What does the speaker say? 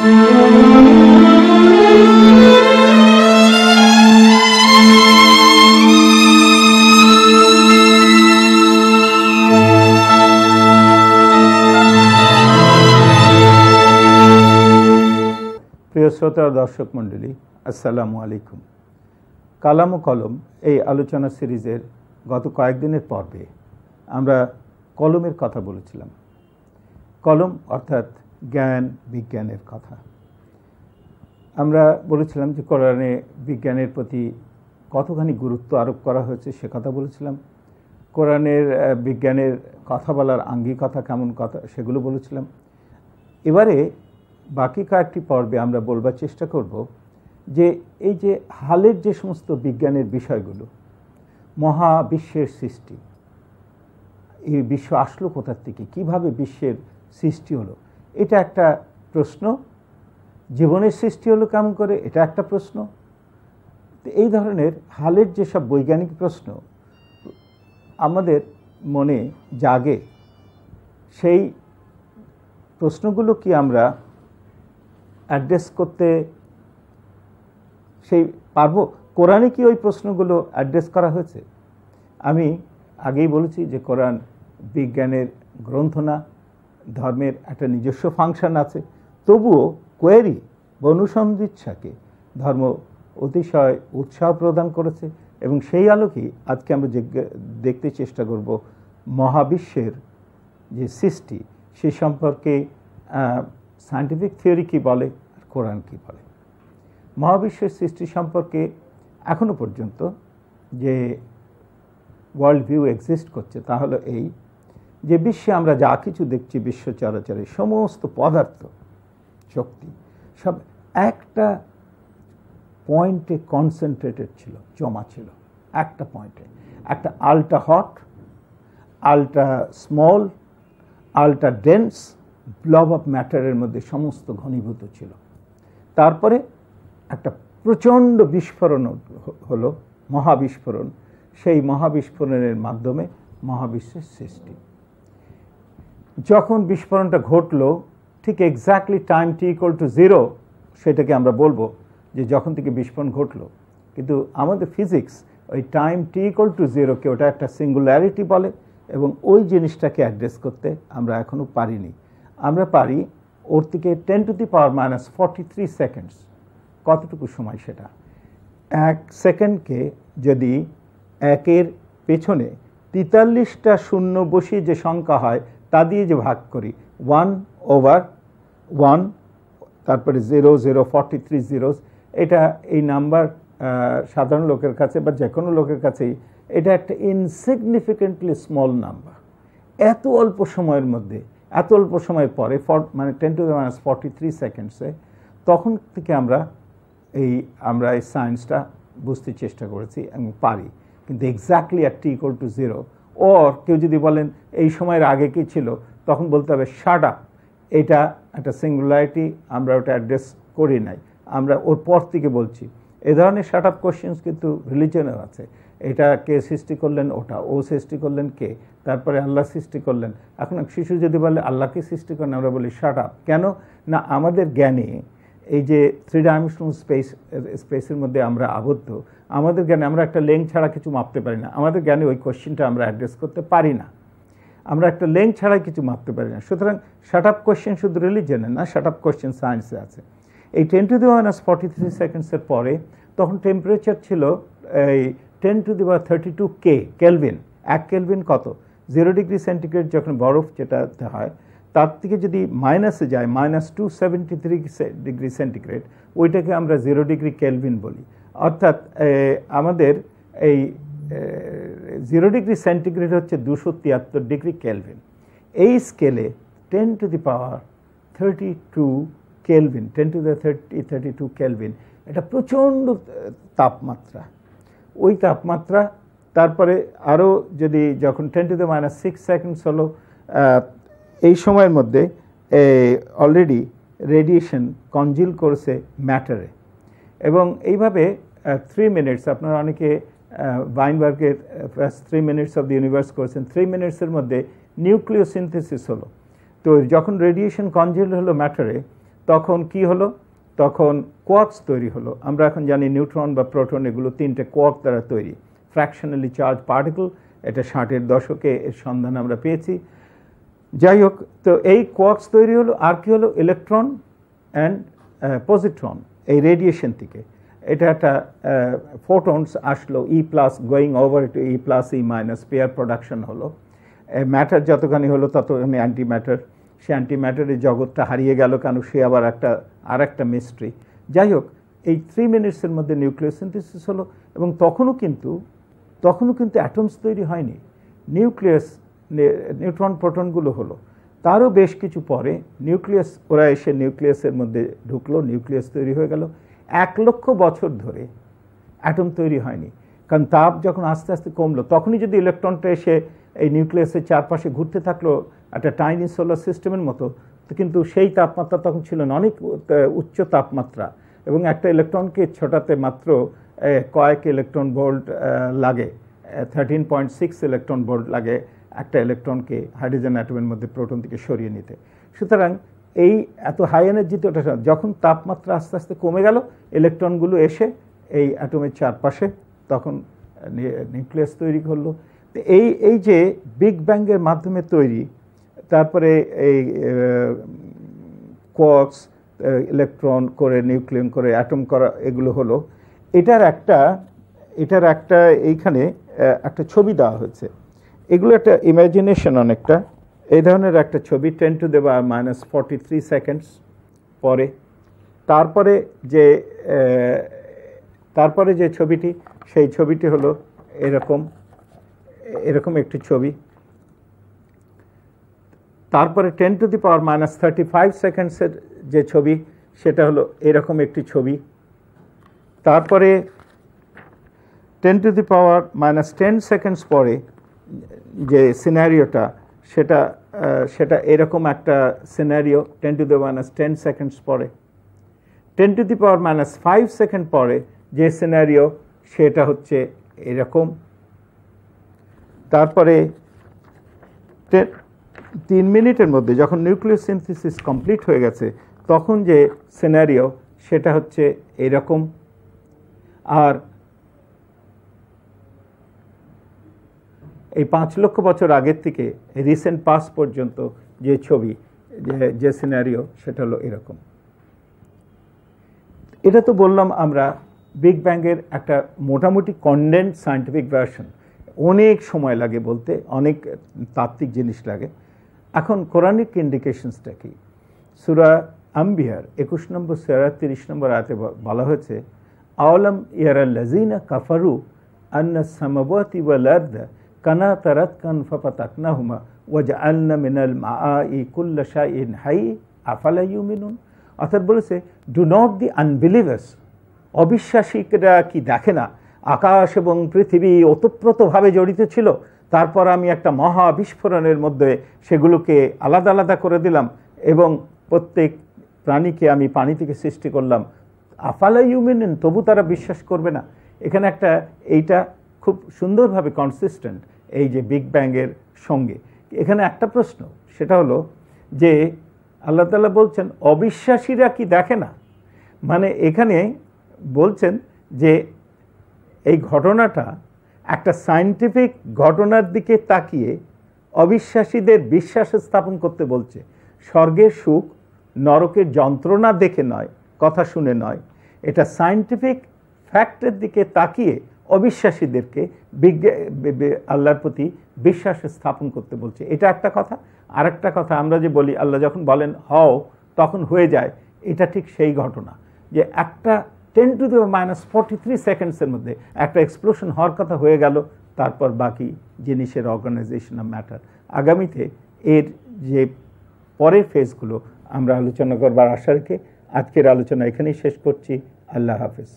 প্রিয় শ্রোতা দর্শক মণ্ডলী, আসসালামু আলাইকুম। কালাম ও কলম এই আলোচনা সিরিজের গত কয়েকদিনের পর্বে আমরা কলমের কথা বলেছিলাম। কলম অর্থাৎ জ্ঞান বিজ্ঞানের কথা। আমরা বলেছিলাম যে কোরআনে বিজ্ঞানের প্রতি কতখানি গুরুত্ব আরোপ করা হয়েছে সে কথা বলেছিলাম। কোরআনের বিজ্ঞানের কথা বলার আঙ্গিকতা কেমন কথা সেগুলো বলেছিলাম। এবারে বাকি কয়েকটি পর্বে আমরা বলবার চেষ্টা করব যে এই যে হালের যে সমস্ত বিজ্ঞানের বিষয়গুলো, মহাবিশ্বের সৃষ্টি, এই বিশ্ব আসলো কোথার থেকে, কিভাবে বিশ্বের সৃষ্টি হলো, এটা একটা প্রশ্ন। জীবনের সৃষ্টি হলো কেমন করে, এটা একটা প্রশ্ন। এই ধরনের হালের যেসব বৈজ্ঞানিক প্রশ্ন আমাদের মনে জাগে, সেই প্রশ্নগুলো কি আমরা অ্যাড্রেস করতে পারবো? কোরআনে কি ওই প্রশ্নগুলো অ্যাড্রেস করা হয়েছে? আমি আগেই বলেছি যে কোরআন বিজ্ঞানের গ্রন্থ না, ধর্মের একটা নিজস্ব ফাংশন আছে। তবুও কোয়েরি বা অনুসন্ধিৎসাকে ধর্ম অতিশয় উৎসাহ প্রদান করেছে এবং সেই আলোকেই আজকে আমরা দেখতে চেষ্টা করব মহাবিশ্বের যে সৃষ্টি সে সম্পর্কে সায়েন্টিফিক থিওরি কী বলে আর কোরআন কী বলে। মহাবিশ্বের সৃষ্টি সম্পর্কে এখনো পর্যন্ত যে ওয়ার্ল্ড ভিউ এক্সিস্ট করছে তা হলো এই যে বিশ্বে আমরা যা কিছু দেখছি, বিশ্ব চরাচরে সমস্ত পদার্থ শক্তি সব একটা পয়েন্টে কনসেন্ট্রেটেড ছিল, জমা ছিল একটা পয়েন্টে। একটা ultra hot, ultra small, ultra dense blob of ম্যাটারের মধ্যে সমস্ত ঘনীভূত ছিল। তারপরে একটা প্রচণ্ড বিস্ফোরণ হলো, মহাবিস্ফোরণ। সেই মহাবিস্ফোরণের মাধ্যমে মহাবিশ্বের সৃষ্টি। যখন বিস্ফোরণটা ঘটলো, ঠিক exactly time T equal to 0 সেটাকে আমরা বলবো যে যখন থেকে বিস্ফোরণ ঘটলো। কিন্তু আমাদের ফিজিক্স ওই টাইম টি ইকুয়াল টু 0কে ওটা একটা সিঙ্গুলারিটি বলে এবং ওই জিনিসটাকে অ্যাড্রেস করতে আমরা এখনও পারিনি। আমরা পারি ওর থেকে 10⁻⁻43 সেকেন্ডস। কতটুকু সময় সেটা? এক সেকেন্ডকে যদি একের পেছনে 43টা শূন্য বসিয়ে যে সংখ্যা হয় তা দিয়ে যে ভাগ করি, 1/1, তারপরে 0,043 জিরোস, এটা এই নাম্বার সাধারণ লোকের কাছে বা যে কোনো লোকের কাছেই এটা একটা ইনসিগনিফিকেন্টলি স্মল নাম্বার। এত অল্প সময়ের মধ্যে, এত অল্প সময়ের পরে মানে 10⁻43 সেকেন্ডসে তখন থেকে আমরা এই সায়েন্সটা বুঝতে চেষ্টা করেছি এবং পারি। কিন্তু exactly at T equal to 0 ওর কেউ যদি বলেন এই সময়ের আগে কি ছিল, তখন বলতে হবে শাট আপ, এটা একটা সিঙ্গুলারিটি, আমরা ওটা অ্যাড্রেস করি নাই, আমরা ওর পর থেকে বলছি। এ ধরনের শাট আপ কোশ্চেন্স কিন্তু রিলিজনেও আছে। এটা কে সৃষ্টি করলেন, ওটা ও সৃষ্টি করলেন কে, তারপরে আল্লাহ সৃষ্টি করলেন। এখন শিশু যদি বলে আল্লাহকে সৃষ্টি করেন, আমরা বলি শাট আপ। কেন না, আমাদের জ্ঞানে এই যে 3 ডাইমেনশনাল স্পেসের মধ্যে আমরা আবদ্ধ, আমাদের জ্ঞানে আমরা একটা লেন্থ ছাড়া কিছু মাপতে পারি না। আমাদের জ্ঞানে ওই কোশ্চেনটা আমরা অ্যাড্রেস করতে পারি না, আমরা একটা লেন্থ ছাড়াই কিছু মাপতে পারি না। সুতরাং শাট আপ কোশ্চেন শুধু রিলিজনে না, শাট আপ কোশ্চেন সায়েন্সে আছে। এই 10⁻43 সেকেন্ডসের পরে তখন টেম্পারেচার ছিল এই 10⁻32 কেলভিন। 1 কেলভিন কত? 0 ডিগ্রি সেন্টিগ্রেড যখন বরফ যেটাতে হয় তার থেকে যদি মাইনাসে যায় -273 ডিগ্রি সেন্টিগ্রেড, ওইটাকে আমরা 0 ডিগ্রি কেলভিন বলি। অর্থাৎ আমাদের এই 0 ডিগ্রি সেন্টিগ্রেড হচ্ছে 273 ডিগ্রি কেলভিন। এই স্কেলে 10⁻32 কেলভিন, 10⁻32 কেলভিন, এটা প্রচণ্ড তাপমাত্রা। ওই তাপমাত্রা তারপরে আরও যদি যখন 10⁻6 সেকেন্ডস হলো, এই সময়ের মধ্যে অলরেডি রেডিয়েশন কনজিল করেছে ম্যাটারে এবং এইভাবে 3 মিনিটস, আপনারা অনেকে ওয়াইনবার্গের first 3 minutes of the universe করেছেন। 3 মিনিটসের মধ্যে নিউক্লিওসিনথেসিস হলো। তো যখন রেডিয়েশন কনজিল হলো ম্যাটারে, তখন কি হলো, তখন কোয়ার্কস তৈরি হলো। আমরা এখন জানি নিউট্রন বা প্রোটন এগুলো 3টে কোয়ার্ক দ্বারা তৈরি, ফ্র্যাকশনালি চার্জ পার্টিকেল। এটা 60-এর দশকে এর সন্ধান আমরা পেয়েছি। যাই হোক, তো এই কোয়ার্কস তৈরি হলো, আর কি হলো, ইলেকট্রন অ্যান্ড পজিট্রন, এই রেডিয়েশন থেকে এটা একটা ফোটনস আসলো, ই প্লাস গোয়িং ওভার টু ই plus E minus, pair production হলো। ম্যাটার যতখানি হলো ততখানি অ্যান্টি ম্যাটার। সে অ্যান্টি ম্যাটারের জগৎটা হারিয়ে গেল, কেন সে আবার আর একটা মিস্ট্রি। যাই হোক, এই 3 মিনিটসের মধ্যে নিউক্লিওসিনথেসিস হলো, এবং তখনও কিন্তু অ্যাটমস তৈরি হয়নি। নিউট্রন প্রোটনগুলো হলো। তারও বেশ কিছু পরে ওরা এসে নিউক্লিয়াসের মধ্যে ঢুকলো, নিউক্লিয়াস তৈরি হয়ে গেল। 1 লক্ষ বছর ধরে অ্যাটম তৈরি হয়নি, কারণ তাপ যখন আস্তে আস্তে কমলো, তখনই যদি ইলেকট্রনটা এসে এই নিউক্লিয়াসের চারপাশে ঘুরতে থাকলো একটা টাইনি সোলার সিস্টেমের মতো, তো কিন্তু সেই তাপমাত্রা তখন ছিল না, অনেক উচ্চ তাপমাত্রা, এবং একটা ইলেকট্রনকে ছোটাতে মাত্র কয়েক ইলেকট্রন ভোল্ট লাগে, 13.6 ইলেকট্রন ভোল্ট লাগে একটা ইলেকট্রনকে হাইড্রোজেন অ্যাটমের মধ্যে প্রোটন থেকে সরিয়ে নিতে। সুতরাং এই এত হাই এনার্জিতে ওটা যখন তাপমাত্রা আস্তে আস্তে কমে গেল, ইলেকট্রনগুলো এসে এই অ্যাটমের চারপাশে তখন নিউক্লিয়াস তৈরি করলো। তো এই যে বিগ ব্যাংয়ের মাধ্যমে তৈরি, তারপরে এই কোয়ার্কস, ইলেকট্রন করে নিউক্লিয়ন করে অ্যাটম করা, এগুলো হলো। এটার একটা এইখানে একটা ছবি দেওয়া হয়েছে। এগুলো একটা ইমাজিনেশন, অনেকটা এই ধরনের একটা ছবি, 10⁻⁻43 সেকেন্ডস পরে। তারপরে যে ছবিটি, সেই ছবিটি হলো এরকম একটি ছবি। তারপরে 10⁻⁻35 সেকেন্ডসের যে ছবি, সেটা হলো এরকম একটি ছবি। তারপরে 10⁻⁻10 সেকেন্ডস পরে যে সিনারিওটা, সেটা এরকম একটা সিনারিও। 10⁻10 সেকেন্ডস পরে 10⁻5 সেকেন্ড পরে যে সিনারিও, সেটা হচ্ছে এরকম। তারপরে 3 মিনিটের মধ্যে যখন নিউক্লিওসিনথেসিস কমপ্লিট হয়ে গেছে, তখন যে সিনারিও, সেটা হচ্ছে এরকম। আর এই 5 লক্ষ বছর আগের থেকে রিসেন্ট পাস পর্যন্ত যে ছবি, যে সিনারিও, সেটা হলো এরকম। এটা তো বললাম আমরা বিগ ব্যাংয়ের একটা মোটামুটি কনডেন্স সায়েন্টিফিক ভার্সন। অনেক সময় লাগে বলতে, অনেক তাত্ত্বিক জিনিস লাগে। এখন কোরআনিক ইন্ডিকেশনসটা কি? সূরা আম্বিয়ার 21 নম্বর সূরা 30 নম্বর আয়াতে বলা হয়েছে, আওয়ালাম ইয়ারাল্লাযিনা কাফারু আন্নাস সামাওয়াতি ওয়াল আরদা কানাতা রাতকান ফাফাতাকনাহুমা ওয়াজআলনা মিনাল মাআই কুল্লা শাইইন হাই আফালা ইউমিনুন। অর্থাৎ বলেছে, ডু নট দি আনবিলিভার্স, অবিশ্বাসীরা কি দেখে না আকাশ এবং পৃথিবী ওতপ্রোতভাবে জড়িত ছিল, তারপর আমি একটা মহা বিস্ফোরণের মধ্যে সেগুলোকে আলাদা আলাদা করে দিলাম, এবং প্রত্যেক প্রাণীকে আমি পানি থেকে সৃষ্টি করলাম, আফালা ইউমিনুন, তবু তারা বিশ্বাস করবে না। এখানে এইটা খুব সুন্দরভাবে কনসিস্টেন্ট এই যে বিগ ব্যাংয়ের সঙ্গে। এখানে একটা প্রশ্ন, সেটা হলো যে আল্লাহ তাআলা বলছেন অবিশ্বাসীরা কি দেখে না, মানে এখানে বলছেন যে এই ঘটনাটা একটা সায়েন্টিফিক ঘটনার দিকে তাকিয়ে অবিশ্বাসীদের বিশ্বাস স্থাপন করতে বলছে। স্বর্গের সুখ, নরকের যন্ত্রণা দেখে নয়, কথা শুনে নয়, এটা সায়েন্টিফিক ফ্যাক্টের দিকে তাকিয়ে অবিশ্বাসীদেরকে আল্লাহর প্রতি বিশ্বাস স্থাপন করতে বলছে। এটা একটা কথা। আর একটা কথা, আমরা যে বলি আল্লাহ যখন বলেন হও তখন হয়ে যায়, এটা ঠিক সেই ঘটনা যে একটা 10⁻43 সেকেন্ডসের মধ্যে একটা এক্সপ্লোশন হওয়ার কথা হয়ে গেল, তারপর বাকি জিনিসের অর্গানাইজেশন অফ ম্যাটার। আগামীতে এর যে পরের ফেজগুলো আমরা আলোচনা করবার আশা রেখে আজকের আলোচনা এখানেই শেষ করছি। আল্লাহ হাফেজ।